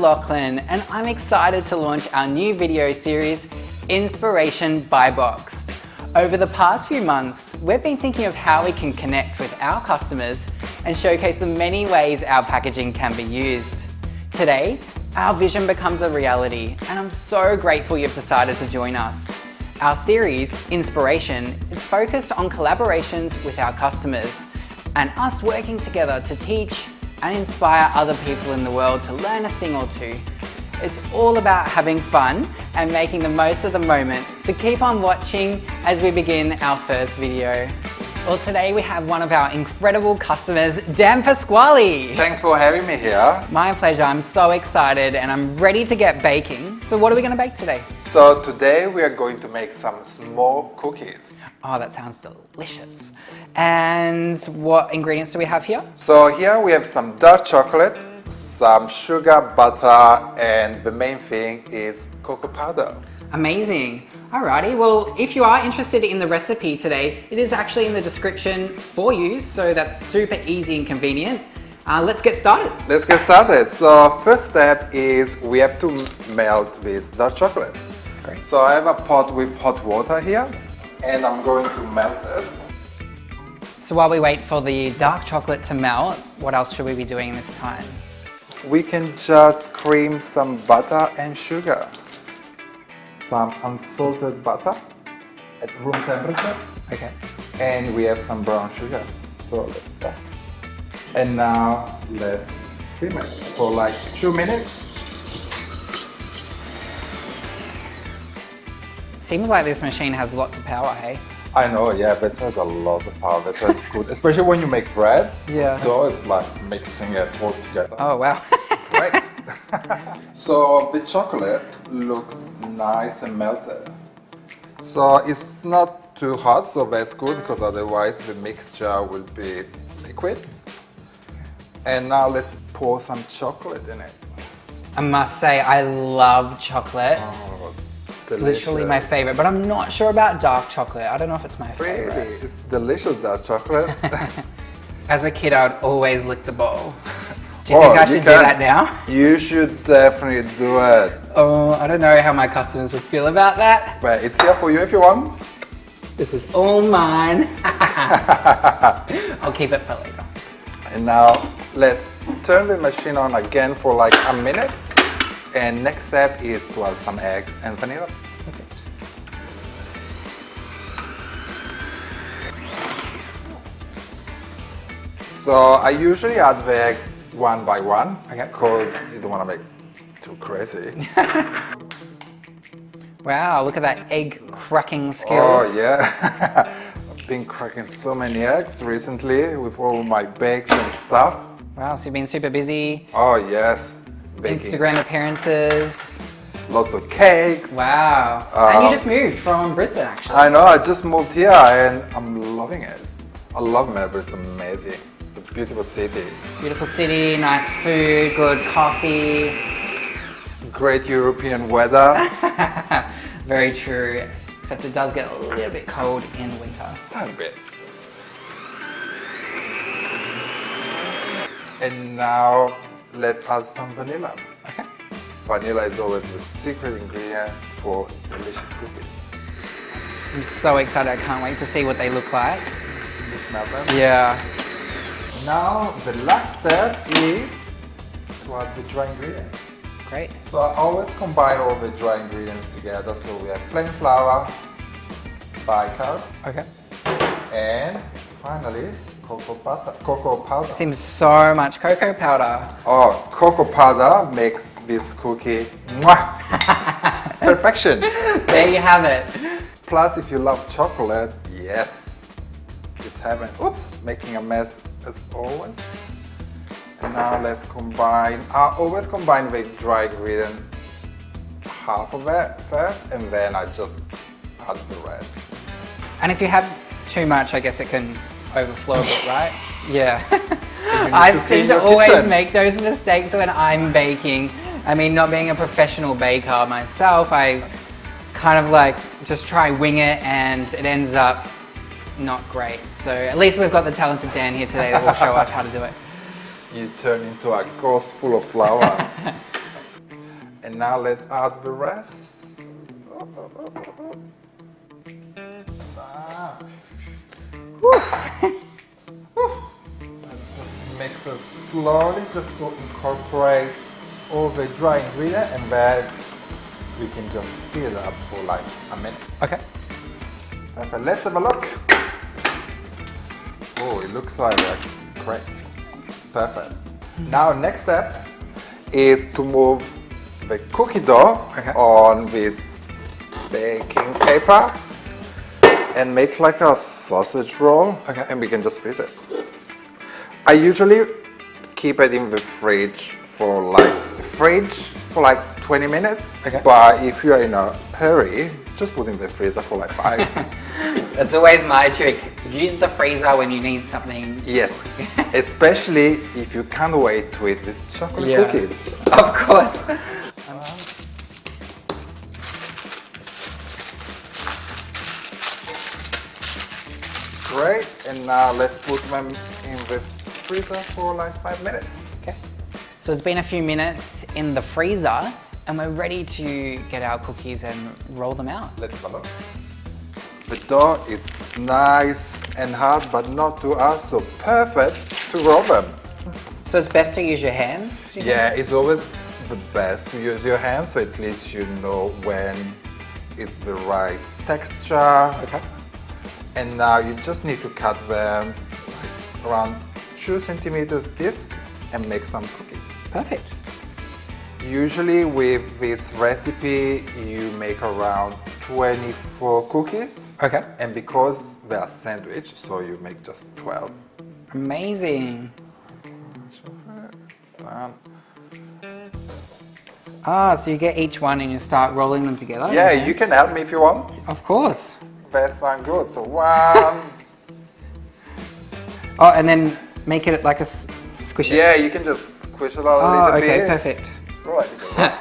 Lachlan and I'm excited to launch our new video series, Inspiration by Box. Over the past few months, we've been thinking of how we can connect with our customers and showcase the many ways our packaging can be used. Today, our vision becomes a reality and I'm so grateful you've decided to join us. Our series, Inspiration, is focused on collaborations with our customers and us working together to teach and inspire other people in the world to learn a thing or two. It's all about having fun and making the most of the moment, so keep on watching as we begin our first video. Well, today we have one of our incredible customers, Dan Pasquali. Thanks for having me here. My pleasure, I'm so excited and I'm ready to get baking. So what are we going to bake today? So today we are going to make some small cookies. Oh, that sounds delicious. And what ingredients do we have here? So here we have some dark chocolate, some sugar, butter, and the main thing is cocoa powder. Amazing. Alrighty, well, if you are interested in the recipe today, it is actually in the description for you, so that's super easy and convenient. Let's get started. Let's get started. So first step is we have to melt this dark chocolate. Great. So I have a pot with hot water here, and I'm going to melt it. So while we wait for the dark chocolate to melt, what else should we be doing this time? We can just cream some butter and sugar. Some unsalted butter at room temperature. Okay. And we have some brown sugar. So let's start. And now let's cream it for like 2 minutes. Seems like this machine has lots of power, hey? I know, yeah, this has a lot of power. That's why it's good. Especially when you make bread. Yeah. So it's like mixing it all together. Oh, wow. Right. So the chocolate looks nice and melted. So it's not too hot, so that's good because otherwise the mixture will be liquid. And now let's pour some chocolate in it. I must say, I love chocolate. Oh, It's literally my favorite, but I'm not sure about dark chocolate. I don't know if it's my favorite. Really? It's delicious, dark chocolate. As a kid, I would always lick the bowl. Do you think I should do that now? You should definitely do it. Oh, I don't know how my customers would feel about that. But it's here for you if you want. This is all mine. I'll keep it for later. And now let's turn the machine on again for like a minute. And next step is to add some eggs and vanilla. Okay. So I usually add the eggs one by one, Okay. because you don't want to make too crazy. Wow, look at that egg cracking skills. Oh yeah, I've been cracking so many eggs recently with all my bakes and stuff. Wow, so you've been super busy. Oh yes, baking. Instagram appearances. Lots of cakes. Wow. And you just moved from Brisbane, actually. I know, I just moved here and I'm loving it. I love Melbourne, it's amazing. It's a beautiful city. Beautiful city, nice food, good coffee. Great European weather. Very true, except it does get a little bit cold in winter. A bit. And now let's add some vanilla. Okay. Vanilla is always the secret ingredient for delicious cookies. I'm so excited, I can't wait to see what they look like. Can you smell them? Yeah. Now the last step is to add the dry ingredients. Great. So I always combine all the dry ingredients together. So we have plain flour, bicarb, Okay. and finally cocoa powder. Seems so much cocoa powder. Oh, cocoa powder makes this cookie mwah, perfection. There you have it. Plus, if you love chocolate, yes, it's heaven. Oops, making a mess as always. And now let's combine. I always combine the dry ingredient, half of it first, and then I just add the rest. And if you have too much, I guess it can overflow a bit, right? Yeah. I seem to always make those mistakes when I'm baking. I mean, not being a professional baker myself, I kind of like just try wing it and it ends up not great. So at least we've got the talented Dan here today that will show us how to do it. You turn into a course full of flour. And now let's add the rest. Just mix it slowly, just to incorporate all the dry ingredients, and then we can just speed it up for like a minute. Okay. Perfect. Let's have a look. Oh, it looks like great. Perfect. Now, next step is to move the cookie dough on this baking paper and make like a sausage roll, and we can just freeze it. I usually keep it in the fridge for like 20 minutes, but if you're in a hurry, just put in the freezer for like 5. That's always my trick. Use the freezer when you need something. Yes, especially if you can't wait to eat these chocolate cookies. Of course. Great, and now let's put them in the freezer for like 5 minutes. Okay. So it's been a few minutes in the freezer and we're ready to get our cookies and roll them out. Let's have a look. The dough is nice and hard, but not too hard, so perfect to roll them. So it's best to use your hands? Yeah, it's always the best to use your hands, so at least you know when it's the right texture. Okay. And now you just need to cut them like around 2 centimeters disc and make some cookies. Perfect. Usually with this recipe you make around 24 cookies. Okay. And because they are sandwich, so you make just 12. Amazing. Done. Ah, so you get each one and you start rolling them together? Yeah, you can help me if you want. Of course. They sound good. So 1. Oh, and then make it like a squish it. Yeah, you can just squish it a little bit. Okay, perfect. Right.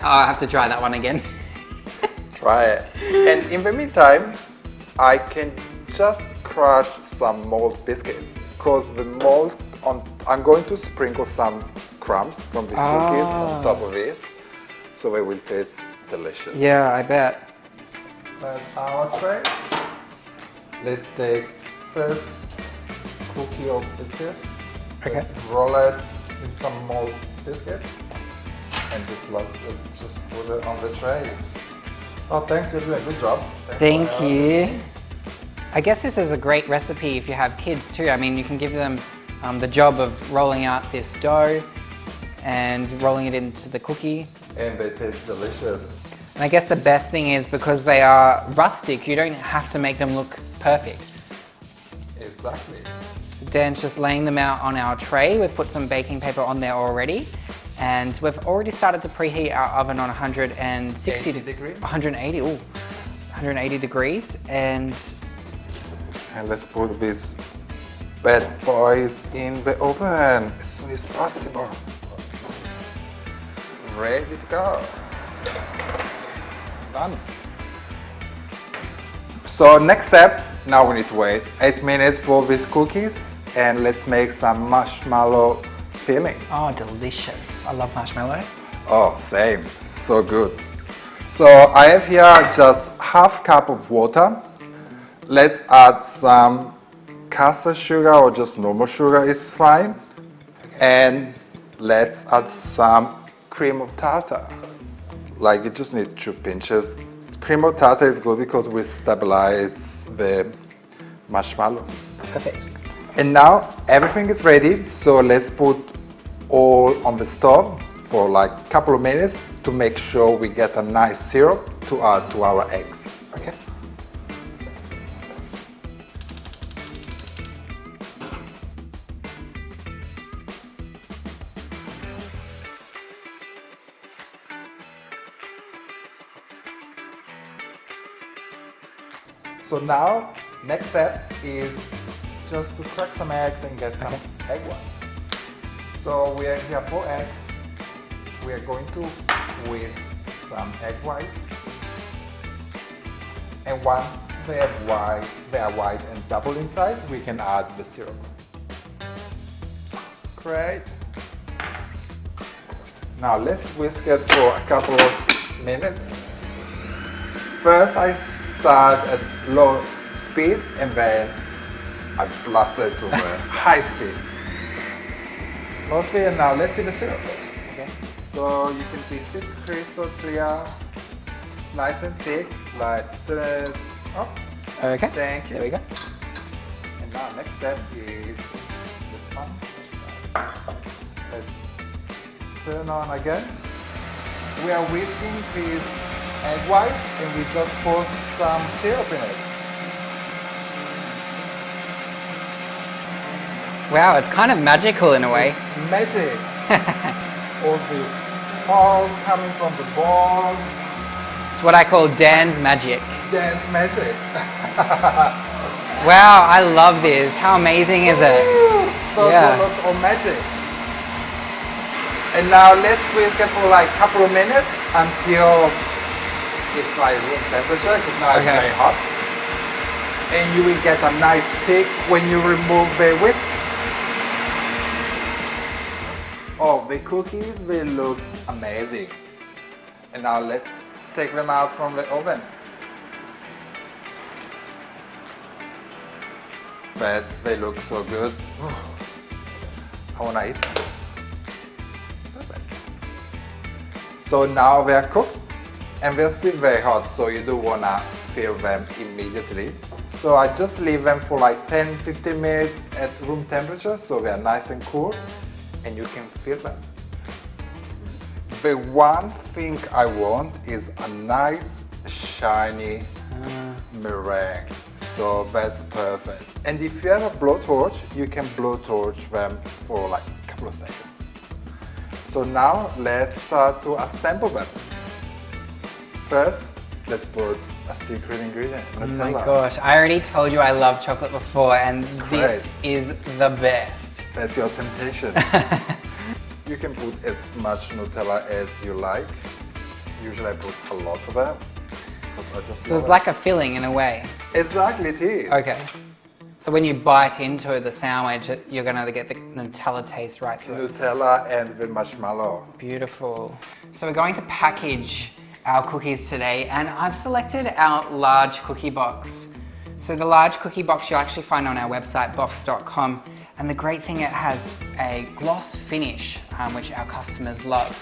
I'll have to try that one again. Try it. And in the meantime, I can just crush some malt biscuits, because the malt I'm going to sprinkle some crumbs from these cookies on top of this, so they will taste delicious. Yeah, I bet. That's our tray. Let's take first cookie of biscuit. Okay. Let's roll it in some malt biscuit and just put it on the tray. Oh, thanks, you're doing a good job. Thank you. I guess this is a great recipe if you have kids too. I mean, you can give them the job of rolling out this dough and rolling it into the cookie. And they taste delicious. And I guess the best thing is because they are rustic, you don't have to make them look perfect. Exactly. So Dan's just laying them out on our tray. We've put some baking paper on there already. And we've already started to preheat our oven on 160 degrees. 180, ooh, 180 degrees. And let's put these bad boys in the oven as soon as possible. Ready to go. Done. So next step, now we need to wait 8 minutes for these cookies, and let's make some marshmallow filling. oh, delicious. I love marshmallow. Oh, same. So good. So I have here just half cup of water. Let's add some caster sugar, or just normal sugar is fine. And let's add some cream of tartar. Like, you just need 2 pinches. Cream of tartar is good because we stabilize the marshmallow. Perfect. And now everything is ready, so let's put all on the stove for like a couple of minutes to make sure we get a nice syrup to add to our eggs. Okay. So now, next step is just to crack some eggs and get some egg whites. So we have here 4 eggs. We are going to whisk some egg whites. And once they are white and double in size, we can add the syrup. Great. Now let's whisk it for a couple of minutes. First I start at low speed and then I blast it to the high speed. Low speed, and now let's see the syrup. Okay. So you can see it's crystal clear, it's nice and thick. Let's turn it off. Okay. Thank you. There we go. And now next step is the fun. Let's turn on again. We are whisking this egg white and we just pour some syrup in it. Wow, it's kind of magical in a way. It's magic. All this foam coming from the ball. It's what I call Dan's magic. Dance magic. Wow, I love this. How amazing is it? So Yeah. look of magic. And now let's whisk it for like a couple of minutes until it's like room temperature, because now it's Okay. very hot. And you will get a nice thick when you remove the whisk. Oh, the cookies will look amazing. And now let's take them out from the oven. But they look so good. I wanna eat them. Perfect. So now they're cooked and they're still very hot, so you do wanna fill them immediately. So I just leave them for like 10-15 minutes at room temperature, so they're nice and cool, and you can fill them. The one thing I want is a nice shiny meringue. So that's perfect. And if you have a blowtorch, you can blowtorch them for like a couple of seconds. So now let's start to assemble them. First, let's put a secret ingredient, Nutella. Oh my gosh, I already told you I love chocolate before, and this is the best. That's your temptation. You can put as much Nutella as you like. Usually I put a lot of it. So it's like a filling in a way. Exactly, it is. Okay. So when you bite into the sandwich, you're gonna get the Nutella taste right through. Nutella and the marshmallow. Beautiful. So we're going to package our cookies today, and I've selected our large cookie box. So the large cookie box you'll actually find on our website, box.com. And the great thing, it has a gloss finish, which our customers love.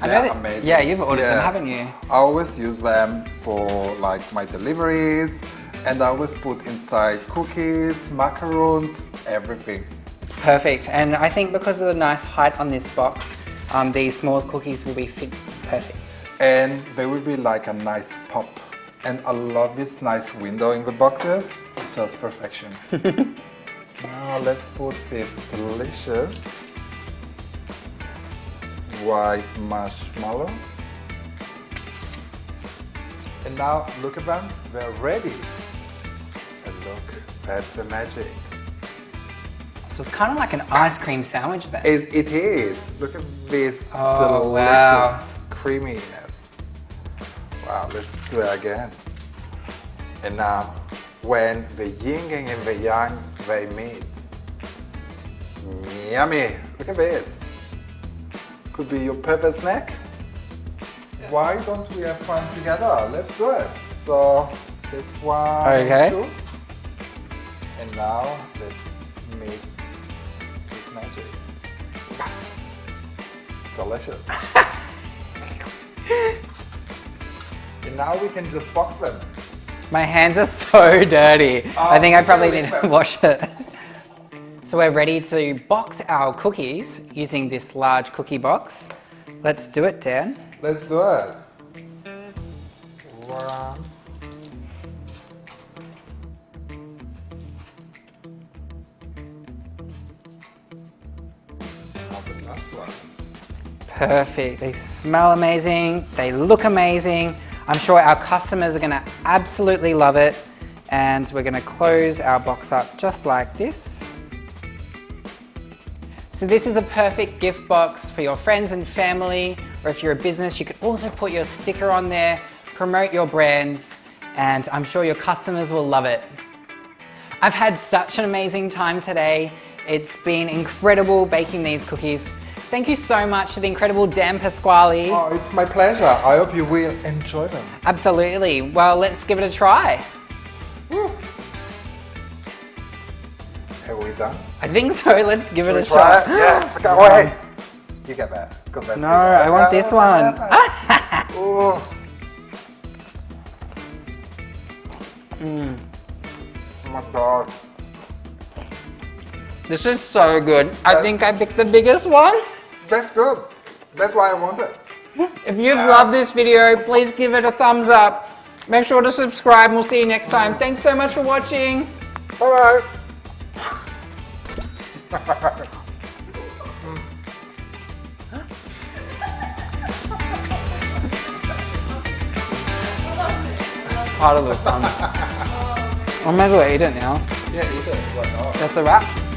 I know that, amazing. Yeah, you've ordered them, haven't you? I always use them for like my deliveries, and I always put inside cookies, macarons, everything. It's perfect, and I think because of the nice height on this box, these small cookies will be fit perfect. And they will be like a nice pop. And I love this nice window in the boxes. It's just perfection. Now let's put this delicious white marshmallow. And now look at them, they're ready. And look, that's the magic. So it's kind of like an ice cream sandwich then. It is. Look at this Oh, delicious wow. creaminess. Wow, let's do it again. And now, when the yin and the yang, they meet. Yummy! Look at this. Could be your perfect snack. Yeah. Why don't we have fun together? Let's do it. So, take one, Okay. two. And now, let's make this magic. Delicious. And now we can just box them. My hands are so dirty. I think I probably need to wash it. So we're ready to box our cookies using this large cookie box. Let's do it, Dan. Let's do it. One. Now the last one. Perfect. They smell amazing. They look amazing. I'm sure our customers are going to absolutely love it. And we're going to close our box up just like this. So this is a perfect gift box for your friends and family, or if you're a business, you could also put your sticker on there, promote your brands, and I'm sure your customers will love it. I've had such an amazing time today. It's been incredible baking these cookies. Thank you so much to the incredible Dan Pasquali. Oh, it's my pleasure. I hope you will enjoy them. Absolutely. Well, let's give it a try. Woo. Are we done? I think so. Let's give it a Try shot. it? Yes, go away. You get that. Because that's No, bigger. I want this one. Oh. Mm. Oh my god. This is so good. I think I picked the biggest one. That's good. That's why I want it. If you've loved this video, please give it a thumbs up. Make sure to subscribe and we'll see you next time. Thanks so much for watching. Bye bye. Part of the fun. I might as well eat it now. Yeah, eat it. What? That's a wrap.